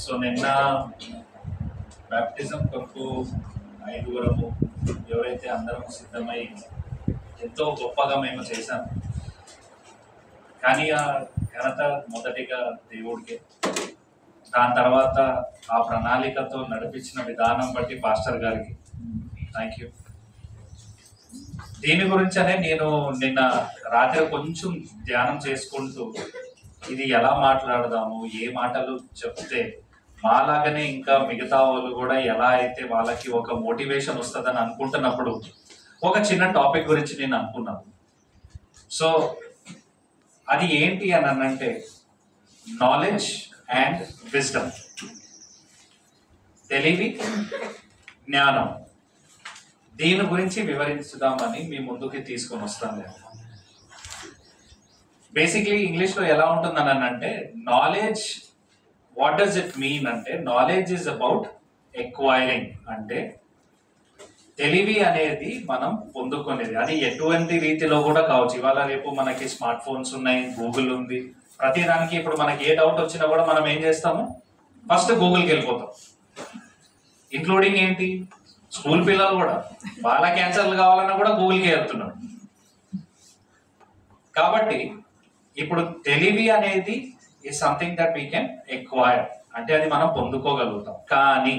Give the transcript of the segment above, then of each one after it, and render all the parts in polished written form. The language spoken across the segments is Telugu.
సో నిన్న బ్యాప్టిజం కొరకు ఐదుగురము ఎవరైతే అందరం సిద్ధమై ఎంతో గొప్పగా మేము చేశాం. కానీ ఆ ఘనత మొదటిగా దేవుడికే. దాని తర్వాత ఆ ప్రణాళికతో నడిపించిన విధానం బట్టి పాస్టర్ గారికి థ్యాంక్ యూ. దీని గురించనే నేను నిన్న రాత్రి కొంచెం ధ్యానం చేసుకుంటూ ఇది ఎలా మాట్లాడదాము, ఏ మాటలు చెప్తే మాలాగానే ఇంకా మిగతా వాళ్ళు కూడా ఎలా అయితే వాళ్ళకి ఒక మోటివేషన్ వస్తుందని అనుకుంటున్నప్పుడు ఒక చిన్న టాపిక్ గురించి నేను అనుకున్నాను. సో అది ఏంటి అని అనంటే నాలెడ్జ్ అండ్ విజ్డమ్, తెలివి జ్ఞానం. దీని గురించి వివరించుదామని మీ ముందుకి తీసుకొని వస్తాను. నేను బేసిక్లీ ఇంగ్లీష్లో ఎలా ఉంటుందని అంటే knowledge, what does it mean అంటే నాలెడ్జ్ ఈజ్ అబౌట్ ఎక్వైరింగ్, అంటే తెలివి అనేది మనం పొందుకునేది. అది ఎటువంటి రీతిలో కూడా కావచ్చు. ఇవాళ రేపు మనకి స్మార్ట్ ఫోన్స్ ఉన్నాయి, గూగుల్ ఉంది. ప్రతి దానికి ఇప్పుడు మనకి ఏ డౌట్ వచ్చినా కూడా మనం ఏం చేస్తాము, ఫస్ట్ గూగుల్కి వెళ్ళిపోతాం. ఇంక్లూడింగ్ ఏంటి, స్కూల్ పిల్లలు కూడా వాళ్ళకి ఆన్సర్లు కావాలన్నా కూడా గూగుల్కి వెళ్తున్నారు. కాబట్టి ఇప్పుడు తెలివి అనేది is something that we can acquire, అంటే అది మనం పొందుకోగలుగుతాం. కానీ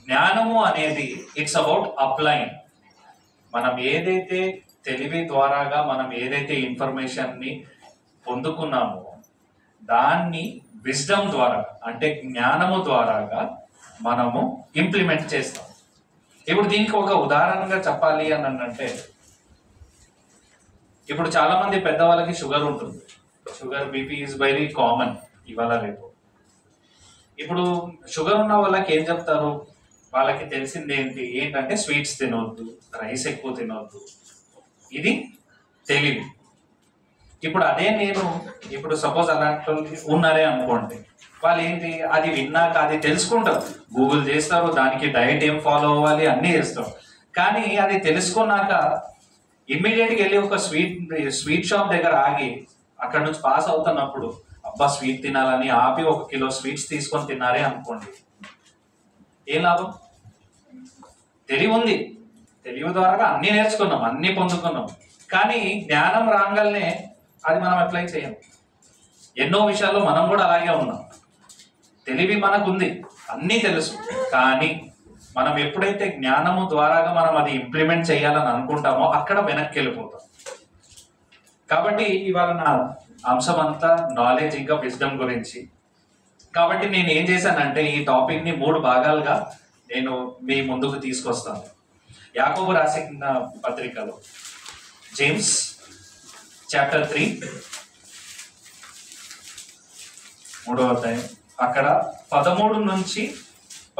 జ్ఞానము అనేది ఇట్స్ అబౌట్ అప్లైయింగ్. మనం ఏదైతే తెలివి ద్వారాగా మనం ఏదైతే ఇన్ఫర్మేషన్ని పొందుకున్నామో దాన్ని విజ్డమ్ ద్వారా, అంటే జ్ఞానము ద్వారాగా మనము ఇంప్లిమెంట్ చేస్తాం. ఇప్పుడు దీనికి ఒక ఉదాహరణగా చెప్పాలి అని అంటే, ఇప్పుడు చాలా మంది పెద్దవాళ్ళకి షుగర్ ఉంటుంది. Sugar, BP is very common ఇవాళ రేపు. ఇప్పుడు షుగర్ ఉన్న వాళ్ళకి ఏం చెప్తారు, వాళ్ళకి తెలిసింది ఏంటంటే స్వీట్స్ తినవద్దు, రైస్ ఎక్కువ తినవద్దు. ఇది తెలివి. ఇప్పుడు అదే నేను ఇప్పుడు సపోజ్ అలాంటి ఉన్నారే అనుకోండి, వాళ్ళు ఏంటి అది విన్నాక అది తెలుసుకుంటారు, గూగుల్ చేస్తారు, దానికి డైట్ ఏం ఫాలో అవ్వాలి అన్నీ చేస్తారు. కానీ అది తెలుసుకున్నాక ఇమ్మీడియట్గా వెళ్ళి ఒక స్వీట్ షాప్ దగ్గర ఆగి అక్కడ నుంచి పాస్ అవుతున్నప్పుడు అబ్బా స్వీట్ తినాలని ఆపి 1 కిలో స్వీట్స్ తీసుకొని తిన్నారే అనుకోండి, ఏం లాభం? తెలివి ఉంది, తెలివి ద్వారా అన్నీ నేర్చుకున్నాం, అన్నీ పొందుకున్నాం. కానీ జ్ఞానం రాగానే అది మనం అప్లై చేయం. ఎన్నో విషయాల్లో మనం కూడా అలాగే ఉన్నాం. తెలివి మనకుంది, అన్నీ తెలుసు, కానీ మనం ఎప్పుడైతే జ్ఞానము ద్వారాగా మనం అది ఇంప్లిమెంట్ చేయాలని అనుకుంటామో అక్కడ వెనక్కి వెళ్ళిపోతాం. కాబట్టి ఇవాళ నా అంశం అంతా నాలెడ్జ్ ఇంకా విజ్డమ్ గురించి. కాబట్టి నేను ఏం చేశానంటే ఈ టాపిక్ని 3 భాగాలుగా నేను మీ ముందుకు తీసుకొస్తాను. యాకోబు రాసిన పత్రికలో జేమ్స్ చాప్టర్ 3 3వ అధ్యాయం అక్కడ 13 నుంచి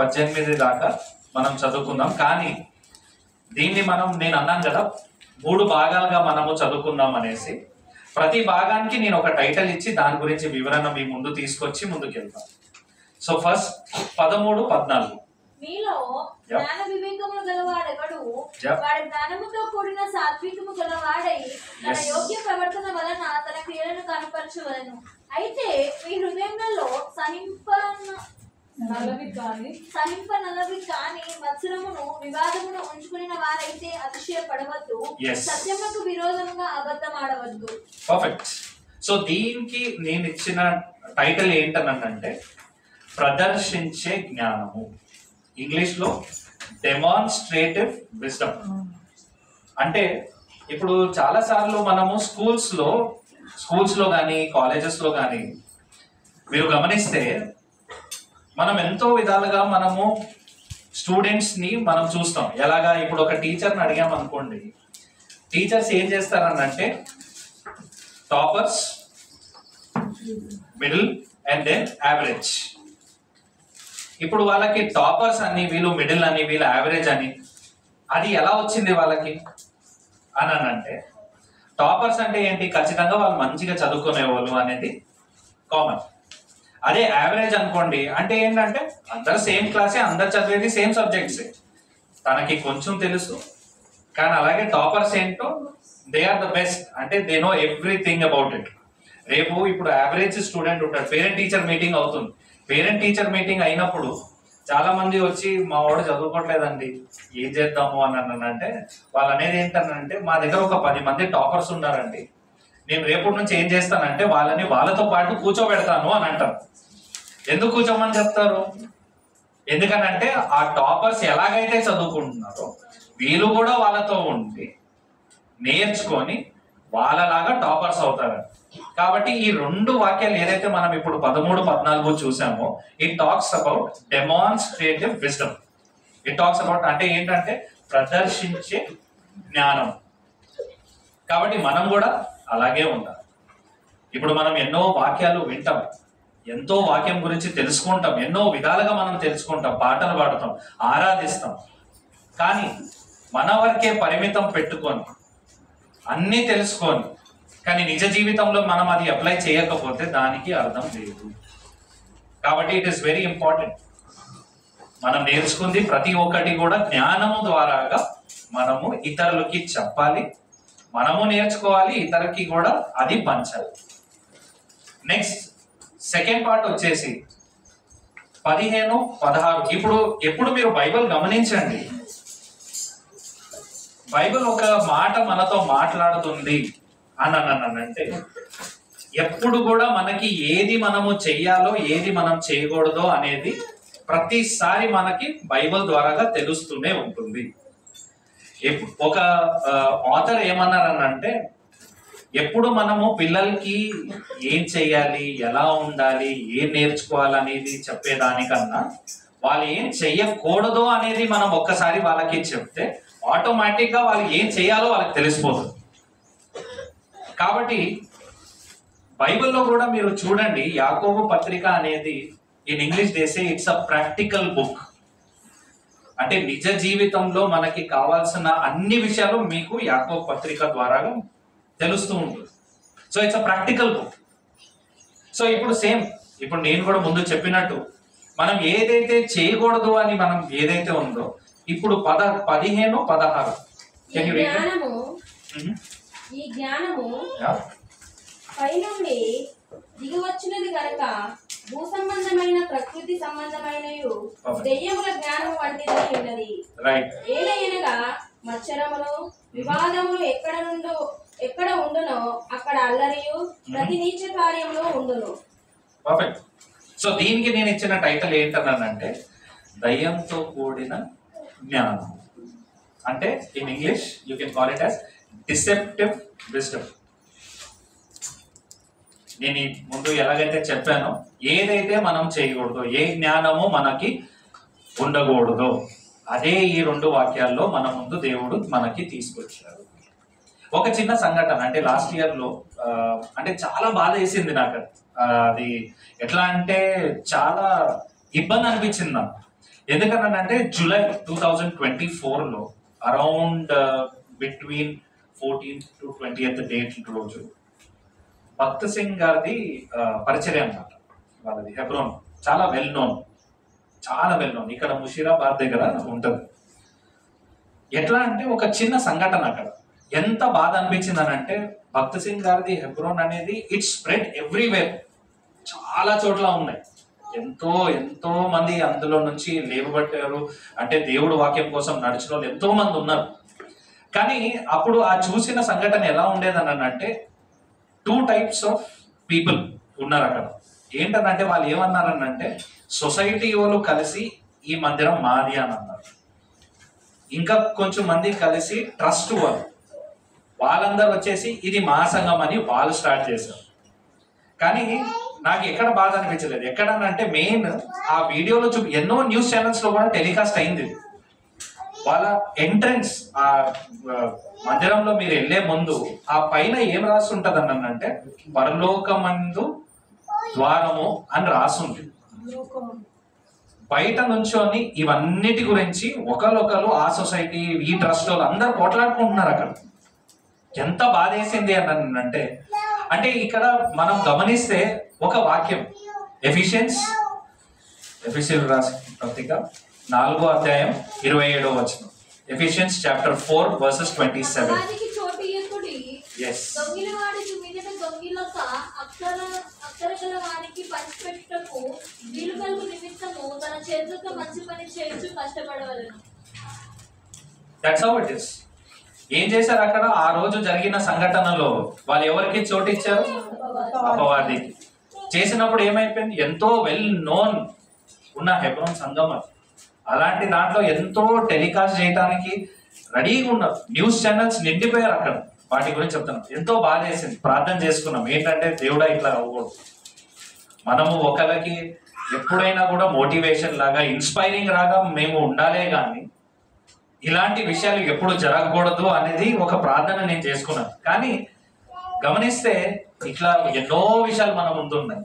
18 దాకా మనం చదువుకుందాం. కానీ దీన్ని నేను అన్నాను కదా 3 భాగాలుగా మనము చదువుకుందాం అనేసి. ప్రతి భాగానికి నేను ఒక టైటిల్ ఇచ్చి దాని గురించి వివరణ మీ ముందు తీసుకొచ్చి ముందుకెళ్తాను. So first 13, 14. మీలో జ్ఞాన వివేకములు గలవాడెవడు వాడి జ్ఞానముతో కూడిన సాత్వికము గలవాడై తన యోగ్య ప్రవర్తన వలన తన క్రియలను కనపరచవలెను. అయితే మీ హృదయములలో సహింపనలవి కాని మత్సరమును వివాదమును ఉంచుకున్న వారైతే అతిశయపడవద్దు, సత్యముకు విరోధముగా అబద్ధం ఆడవద్దు. పర్ఫెక్ట్. సో దీనికి నేను ఇచ్చిన టైటిల్ ఏంటనంటే ప్రదర్శించే జ్ఞానము, ఇంగ్లీష్ లో డెమాన్స్ట్రేటివ్ విజ్డమ్. అంటే ఇప్పుడు చాలా సార్లు మనము స్కూల్స్ లో కానీ కాలేజెస్ లో కానీ మీరు గమనిస్తే మనం ఎంతో విధాలుగా మనము స్టూడెంట్స్ ని మనం చూస్తాం. ఎలాగా ఇప్పుడు ఒక టీచర్ని అడిగామనుకోండి, టీచర్స్ ఏం చేస్తారనంటే toppers, middle and then average. ఇప్పుడు వాళ్ళకి టాపర్స్ అని, వీళ్ళు మిడిల్ అని, వీళ్ళు యావరేజ్ అని, అది ఎలా వచ్చింది వాళ్ళకి అని అంటే, టాపర్స్ అంటే ఏంటి, ఖచ్చితంగా వాళ్ళు మంచిగా చదువుకునే వాళ్ళు అనేది కామన్. అదే యావరేజ్ అనుకోండి అంటే ఏంటంటే అందరు సేమ్ క్లాసే, అందరు చదివేది సేమ్ సబ్జెక్ట్సే, తనకి కొంచెం తెలుసు. కానీ అలాగే టాపర్స్ ఏంటో దే ఆర్ ద బెస్ట్, అంటే they know everything about it. రేపు ఇప్పుడు యావరేజ్ స్టూడెంట్ ఉంటాడు, పేరెంట్ టీచర్ మీటింగ్ అవుతుంది. పేరెంట్ టీచర్ మీటింగ్ అయినప్పుడు చాలా మంది వచ్చి మా వాడు చదువుకోవట్లేదండి ఏం చేద్దాము అని అంటే వాళ్ళు అనేది ఏంటనంటే మా దగ్గర ఒక 10 మంది టాపర్స్ ఉన్నారండి, నేను రేపటి నుంచి ఏం చేస్తానంటే వాళ్ళని వాళ్ళతో పాటు కూర్చోబెడతాను అని అంటారు. ఎందుకు కూర్చోమని చెప్తారు? ఎందుకనంటే ఆ టాపర్స్ ఎలాగైతే చదువుకుంటున్నారో వీళ్ళు కూడా వాళ్ళతో ఉండి నేర్చుకొని వాళ్ళలాగా టాపర్స్ అవుతారు. కాబట్టి ఈ 2 వాక్యాలు ఏదైతే మనం ఇప్పుడు 13, 14 చూసామో it talks about demonstrative wisdom. It talks about అంటే ఏంటంటే ప్రదర్శించే జ్ఞానం. కాబట్టి మనం కూడా అలాగే ఉండాలి. ఇప్పుడు మనం ఎన్నో వాక్యాలు వింటాం, ఎంతో వాక్యం గురించి తెలుసుకుంటాం, ఎన్నో విధాలుగా మనం తెలుసుకుంటాం, పాటలు పాడుతాం, ఆరాధిస్తాం. కానీ మన వరకే పరిమితం పెట్టుకొని అన్నీ తెలుసుకొని కానీ నిజ జీవితంలో మనం అది అప్లై చేయకపోతే దానికి అర్థం లేదు. కాబట్టి ఇట్ ఈస్ వెరీ ఇంపార్టెంట్. మనం నేర్చుకుంది ప్రతి ఒక్కటి కూడా జ్ఞానము ద్వారాగా మనము ఇతరులకి చెప్పాలి, మనము నేర్చుకోవాలి, ఇతరులకి కూడా అది పంచాలి. నెక్స్ట్ సెకండ్ పార్ట్ వచ్చేసి 15, 16. ఎప్పుడు మీరు బైబిల్ గమనించండి, బైబిల్ ఒక మాట మనతో మాట్లాడుతుంది అని అంటే ఎప్పుడు కూడా మనకి ఏది మనము చెయ్యాలో ఏది మనం చేయకూడదో అనేది ప్రతిసారి మనకి బైబిల్ ద్వారాగా తెలుస్తూనే ఉంటుంది. ఒక ఆథర్ ఏమన్నారనంటే ఎప్పుడు మనము పిల్లలకి ఏం చెయ్యాలి, ఎలా ఉండాలి, ఏం నేర్చుకోవాలనేది చెప్పేదానికన్నా వాళ్ళు ఏం చెయ్యకూడదు అనేది మనం ఒక్కసారి వాళ్ళకి చెప్తే ఆటోమేటిక్ గా వాళ్ళు ఏం చేయాలో వాళ్ళకి తెలిసిపోతుంది. కాబట్టి బైబిల్లో కూడా మీరు చూడండి, యాకోబు పత్రిక అనేది in English they say it's a practical book. అంటే నిజ జీవితంలో మనకి కావాల్సిన అన్ని విషయాలు మీకు యాకోబు పత్రిక ద్వారా తెలుస్తూ ఉంటుంది. So it's a practical book. So ఇప్పుడు సేమ్ ఇప్పుడు నేను కూడా ముందు చెప్పినట్టు మనం ఏదైతే చేయకూడదు అని మనం ఏదైతే ఉందో ఇప్పుడు 15, 16 ఈ జ్ఞానము పైనుండి దిగివచ్చినది కనుక భూ సంబంధమైన ప్రకృతి సంబంధమైన దెయ్యముల జ్ఞానము వంటిదై ఉన్నది. ఏలయనగా మత్సరములు వివాదములు ఎక్కడ ఉండునో అక్కడ అల్లరియు ప్రతి నీచ కార్యములు ఉండును. పర్ఫెక్ట్. సో దీనికి నేను ఇచ్చిన టైటిల్ ఏంటన్నానంటే దయ్యంతో కూడిన జ్ఞానం. అంటే in English you can call it as deceptive wisdom. నేను ముందు ఎలాగైతే చెప్పానో ఏదైతే మనం చేయకూడదో, ఏ జ్ఞానము మనకి ఉండకూడదో అదే ఈ 2 వాక్యాల్లో మన ముందు దేవుడు మనకి తీసుకొచ్చారు. ఒక చిన్న సంఘటన అంటే లాస్ట్ ఇయర్ లో అంటే చాలా బాధ వేసింది నాకు. అది ఎట్లా అంటే చాలా ఇబ్బంది అనిపించింది నాకు. ఎందుకనంటే జూలై 2024లో around between 14th to 20th date రోజు భక్త్ సింగ్ గారిది పరిచర్య అన్నమాట. వాళ్ళది హెబ్రోన్, చాలా వెల్ నోన్, ఇక్కడ ముషీరాబాద్ దగ్గర ఉంటుంది. ఎట్లా అంటే ఒక చిన్న సంఘటన అక్కడ ఎంత బాధ అనిపించింది అని అంటే భక్త్ సింగ్ గారిది హెబ్రోన్ అనేది ఇట్స్ స్ప్రెడ్ ఎవ్రీవేర్, చాలా చోట్ల ఉన్నాయి. ఎంతో మంది అందులో నుంచి లేవబట్టారు. అంటే దేవుడు వాక్యం కోసం నడిచిన వాళ్ళు ఎంతో మంది ఉన్నారు. కానీ అప్పుడు ఆ చూసిన సంఘటన ఎలా ఉండేదని అంటే 2 types ఆఫ్ పీపుల్ ఉన్నారు అక్కడ. ఏంటనంటే వాళ్ళు ఏమన్నారనంటే సొసైటీ వాళ్ళు కలిసి ఈ మందిరం మాది అని అన్నారు. ఇంకా కొంచెం మంది కలిసి ట్రస్ట్ వాళ్ళందరూ వచ్చేసి ఇది మా సంఘం అని వాళ్ళు స్టార్ట్ చేశారు. కానీ నాకు ఎక్కడ బాధ అనిపించలేదు. ఎక్కడనంటే మెయిన్ ఆ వీడియోలో ఎన్నో న్యూస్ ఛానల్స్ లో కూడా టెలికాస్ట్ అయింది. వాళ్ళ ఎంట్రన్స్ ఆ మందిరంలో మీరు వెళ్లే ముందు ఆ పైన ఏం రాసి ఉంటది అంటే పరలోకమందు ద్వారము అని రాసుంది. బయట నుంచొని ఇవన్నిటి గురించి ఒకరు ఆ సొసైటీ ఈ ట్రస్ట్ వాళ్ళు అందరు పోట్లాడుకుంటున్నారు అక్కడ. ఎంత బాధేసింది అని అంటే ఇక్కడ మనం గమనిస్తే ఒక వాక్యం ఎఫెసీయులు రాసిన పత్రిక 4వ అధ్యాయం 27వ వచనం. Ephesians chapter 4 verses 27. Yes. గల వానికి పంచిపెట్టుటకు వీలు కలుగు నిమిత్తము తన చేతులతో మంచి పని చేయించు కష్టపడవలను. That's how it is. ఏం చేశారు అక్కడ? ఆ రోజు జరిగిన సంఘటనలో వాళ్ళు ఎవరికి చోటు ఇచ్చారు? అపవాదికి. చేసినప్పుడు ఏమైపోయింది? ఎంతో వెల్ నోన్ ఉన్న హెబ్రోన్ సంఘం అది. అలాంటి దాంట్లో ఎంతో టెలికాస్ట్ చేయడానికి రెడీగా ఉన్నారు. న్యూస్ ఛానల్స్ నిండిపోయారు అక్కడ. వాటి గురించి చెప్తున్నాం. ఎంతో బాధ వేసింది. ప్రార్థన చేసుకున్నాం. ఏంటంటే దేవుడా ఇట్లా అవ్వకూడదు. మనము ఒకరికి ఎప్పుడైనా కూడా మోటివేషన్ లాగా, ఇన్స్పైరింగ్ లాగా మేము ఉండాలే కానీ ఇలాంటి విషయాలు ఎప్పుడు జరగకూడదు అనేది ఒక ప్రార్థన నేను చేసుకున్నాను. కానీ గమనిస్తే ఇట్లా ఎన్నో విషయాలు మన ముందున్నాయి.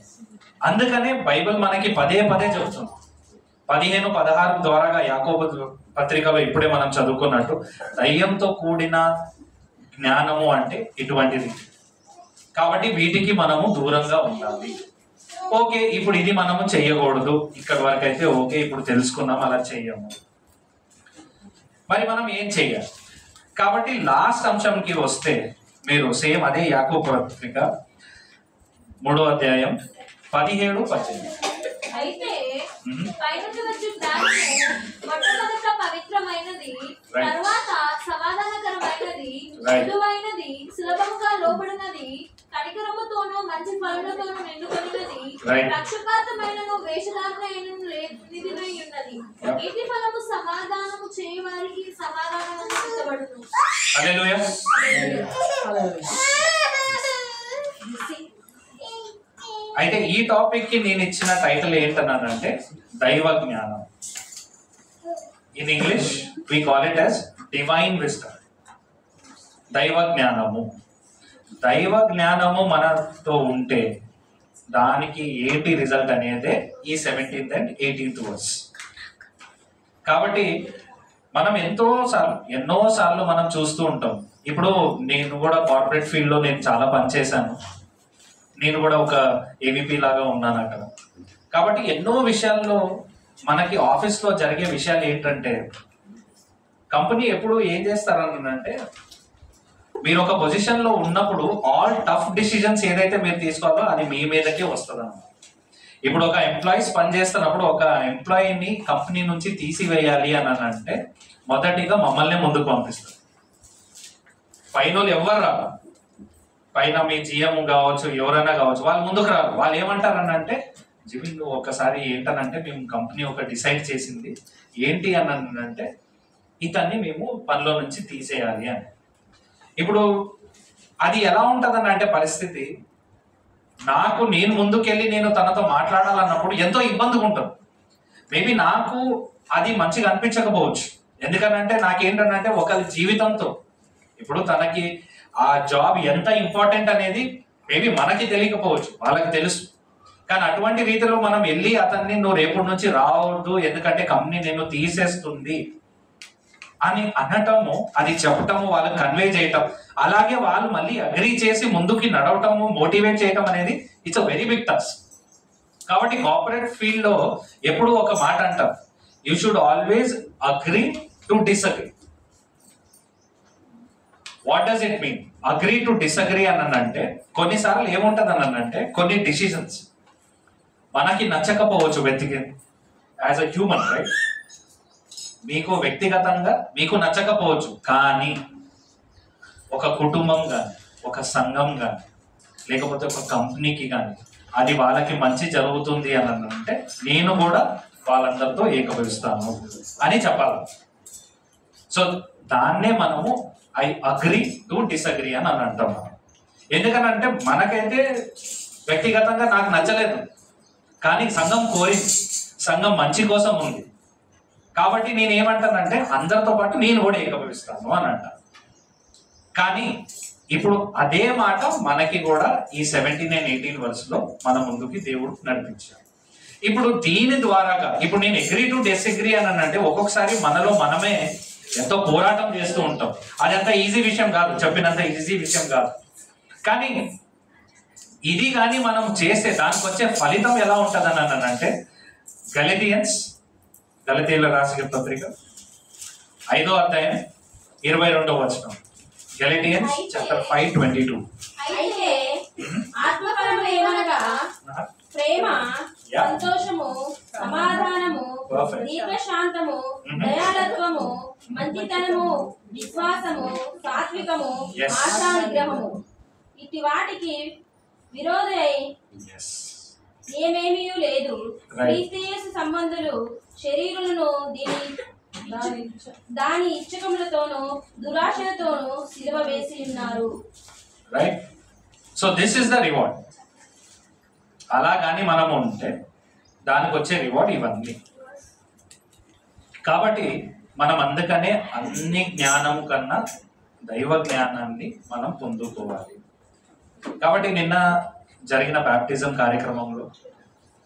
అందుకనే బైబిల్ మనకి పదే పదే చెబుతుంది. 15-16 ద్వారాగా యాకోబు పత్రికలో ఇప్పుడే మనం చదువుకున్నట్టు దయ్యంతో కూడిన జ్ఞానము అంటే ఇటువంటిది. కాబట్టి వీటికి మనము దూరంగా ఉండాలి. ఓకే, ఇప్పుడు ఇది మనము చెయ్యకూడదు. ఇక్కడ వరకు అయితే ఓకే, ఇప్పుడు తెలుసుకున్నాం, అలా చెయ్యము. మరి మనం ఏం చెయ్యాలి? కాబట్టి లాస్ట్ అంశంకి వస్తే మీరు సేమ్ అదే యాకోబు పత్రిక 3వ అధ్యాయం 17-18. అయితే పైనుండి వచ్చే జ్ఞానము మొట్టమొదట పవిత్రమైనది, తరువాత సమాధానకరమైనది, మృదువైనది, సులభముగా లోబడినది, కనికరముతోనూ మంచి ఫలములతోనూ నిండుకొనినది, పక్షపాతమైనను వేషధారణైనను నిధినై ఉన్నది. నీతి ఫలము సమాధానము చేయవారికి సమాధానము ఇచ్చబడును. హల్లెలూయా. అయితే ఈ టాపిక్ కి నేను ఇచ్చిన టైటిల్ ఏంటన్నానంటే దైవ జ్ఞానం. In English we call it as divine wisdom. దైవ జ్ఞానము. దైవ జ్ఞానము మనతో ఉంటే దానికి ఏంటి రిజల్ట్ అనేదే ఈ 17th and 18th వర్స్. కాబట్టి మనం ఎన్నోసార్లు మనం చూస్తూ ఉంటాం. ఇప్పుడు నేను కూడా కార్పొరేట్ ఫీల్డ్ లో నేను చాలా పనిచేశాను. నేను కూడా ఒక ఏవిపి లాగా ఉన్నాను అక్కడ. కాబట్టి ఎన్నో విషయాల్లో మనకి ఆఫీస్లో జరిగే విషయాలు ఏంటంటే కంపెనీ ఎప్పుడు ఏం చేస్తారనంటే మీరు ఒక పొజిషన్లో ఉన్నప్పుడు ఆల్ టఫ్ డిసిజన్స్ ఏదైతే మీరు తీసుకోవాలో అది మీ మీదకే వస్తుంది అన్నమాట. ఇప్పుడు ఒక ఎంప్లాయీస్ పనిచేస్తున్నప్పుడు ఒక ఎంప్లాయీని కంపెనీ నుంచి తీసివేయాలి అని అంటే మొదటిగా మమ్మల్ని ముందుకు పంపిస్తారు. పైన వాళ్ళు ఎవరు రాదు. పైన మీ జిఎం కావచ్చు, ఎవరైనా కావచ్చు, వాళ్ళు ముందుకు రారు. వాళ్ళు ఏమంటారనంటే జివిన్ నువ్వు ఒకసారి ఏంటనంటే మేము కంపెనీ ఒక డిసైడ్ చేసింది ఏంటి అని అంటే ఇతన్ని మేము పనిలో నుంచి తీసేయాలి అని. ఇప్పుడు అది ఎలా ఉంటుందని అంటే పరిస్థితి నేను ముందుకెళ్ళి నేను తనతో మాట్లాడాలన్నప్పుడు ఎంతో ఇబ్బందిగా ఉంటుంది. మేబీ నాకు అది మంచిగా అనిపించకపోవచ్చు. ఎందుకనంటే నాకేంటనంటే ఒకరి జీవితంతో ఇప్పుడు తనకి ఆ జాబ్ ఎంత ఇంపార్టెంట్ అనేది మేబీ మనకి తెలియకపోవచ్చు, వాళ్ళకి తెలుసు. కానీ అటువంటి రీతిలో మనం వెళ్ళి అతన్ని నువ్వు రేపటి నుంచి రావద్దు ఎందుకంటే కంపెనీ నేను తీసేస్తుంది అని అనటము, అది చెప్పటము, వాళ్ళకి కన్వే చేయటం, అలాగే వాళ్ళు మళ్ళీ అగ్రీ చేసి ముందుకి నడవటము, మోటివేట్ చేయటం అనేది it's a very big task. కాబట్టి కార్పొరేట్ ఫీల్డ్ లో ఎప్పుడు ఒక మాట అంటారు, you should always agree to disagree. What does it mean agree to disagree అని అంటే కొన్నిసార్లు ఏముంటది అని అంటే కొన్ని డిసిజన్స్ మనకి నచ్చకపోవచ్చు వ్యక్తికి యాజ్ అ హ్యూమన్, రైట్? మీకు వ్యక్తిగతంగా మీకు నచ్చకపోవచ్చు, కానీ ఒక కుటుంబం కానీ ఒక సంఘం కానీ లేకపోతే ఒక కంపెనీకి కానీ అది వాళ్ళకి మంచి జరుగుతుంది అని అంటే నేను కూడా వాళ్ళందరితో ఏకీభవిస్తాను అని చెప్పాలి. సో దాన్నే మనము ఐ అగ్రీ టు డిసగ్రీ అని అంటాం. ఎందుకనంటే మనకైతే వ్యక్తిగతంగా నాకు నచ్చలేదు, కానీ సంఘం కోరింది, సంఘం మంచి కోసం ఉంది కాబట్టి నేను ఏమంటానంటే అందరితో పాటు నేను కూడా ఏకీభవిస్తాను అని అంటాను. కానీ ఇప్పుడు అదే మాట మనకి కూడా ఈ 17 and 18 వర్స్లో మన ముందుకి దేవుడు నడిపించాడు. ఇప్పుడు దీని ద్వారాగా ఇప్పుడు నేను అగ్రీ టు డిసగ్రీ అని అంటే ఒక్కొక్కసారి మనలో మనమే ఎంతో పోరాటం చేస్తూ ఉంటాం. అదంత ఈజీ విషయం కాదు, చెప్పినంత ఈజీ విషయం కాదు. కానీ ఇది కానీ మనం చేస్తే దానికి వచ్చే ఫలితం ఎలా ఉంటుంది అని అంటే గలతీయుల రాసిన పత్రిక 5వ అధ్యాయం 22వ వచనం. గలతీయన్స్ చాప్టర్ 5:22. అయితే ఆత్మఫలములు ఏమనగా దీర్ఘశాంతము, దయాళత్వము, మంచితనము, విశ్వాసము, సాత్వికము, Yes. ఆశా నిగ్రహము. ఇటు వాటికి విరోధై ఏమేమీ లేదు. క్రీస్తు యేసు సంబంధులు శరీరులను దాని ఇచ్చకములతోనూ దురాశలతోనూ సిలువ వేసి ఉన్నారు. Right. So this is the reward. అలా కానీ మనం ఉంటే దానికి వచ్చే రివార్డ్ ఇవన్నీ. కాబట్టి మనం అందుకనే అన్ని జ్ఞానం కన్నా దైవ జ్ఞానాన్ని మనం పొందుకోవాలి. కాబట్టి నిన్న జరిగిన బ్యాప్టిజం కార్యక్రమంలో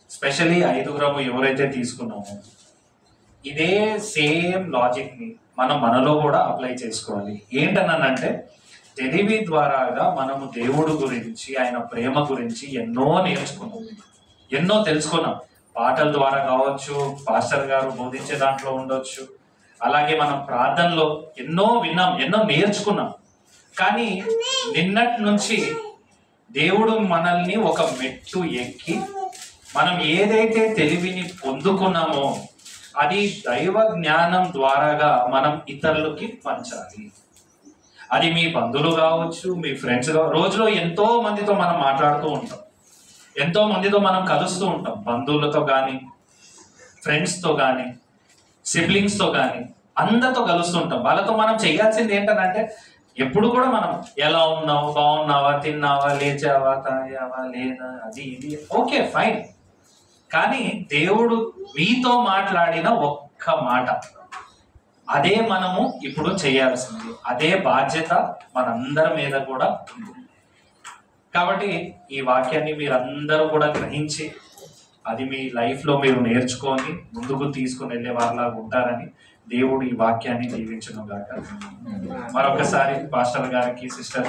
స్పెషల్లీ 5 ఎవరైతే తీసుకున్నామో ఇదే సేమ్ లాజిక్ని మనం మనలో కూడా అప్లై చేసుకోవాలి. ఏంటనంటే తెలివి ద్వారాగా మనము దేవుడు గురించి, ఆయన ప్రేమ గురించి ఎన్నో నేర్చుకున్నాం, ఎన్నో తెలుసుకున్నాం. పాటల ద్వారా కావచ్చు, పాస్టర్ గారు బోధించే దాంట్లో ఉండొచ్చు, అలాగే మనం ప్రార్థనలో ఎన్నో విన్నాం, ఎన్నో నేర్చుకున్నాం. కానీ నిన్నటి నుంచి దేవుడు మనల్ని ఒక మెట్టు ఎక్కి మనం ఏదైతే తెలివిని పొందుకున్నామో అది దైవ జ్ఞానం ద్వారాగా మనం ఇతరులకి పంచాలి. అది మీ బంధువులు కావచ్చు, మీ ఫ్రెండ్స్ కావచ్చు. రోజులో ఎంతో మందితో మనం మాట్లాడుతూ ఉంటాం, ఎంతో మందితో మనం కలుస్తూ ఉంటాం, బంధువులతో కానీ, ఫ్రెండ్స్తో కానీ, సిబ్లింగ్స్తో కానీ, అందరితో కలుస్తూ ఉంటాం. వాళ్ళతో మనం చేయాల్సింది ఏంటంటే ఎప్పుడు కూడా మనం ఎలా ఉన్నావు, బాగున్నావా, తిన్నావా, లేచావా, తాగావా, లేదా, అది ఇది ఓకే ఫైన్. కానీ దేవుడు మీతో మాట్లాడిన ఒక్క మాట, అదే మనము ఇప్పుడు చేయాల్సింది. అదే బాధ్యత మనందరి మీద కూడా ఉంది. కాబట్టి ఈ వాక్యాన్ని మీరందరూ కూడా గ్రహించి అది మీ లైఫ్లో మీరు నేర్చుకొని ముందుకు తీసుకుని వెళ్ళే వారిలాగా ఉంటారని దేవుడు ఈ వాక్యాన్ని దీవించును గాక. మరొకసారి పాస్టర్ గారికి, సిస్టర్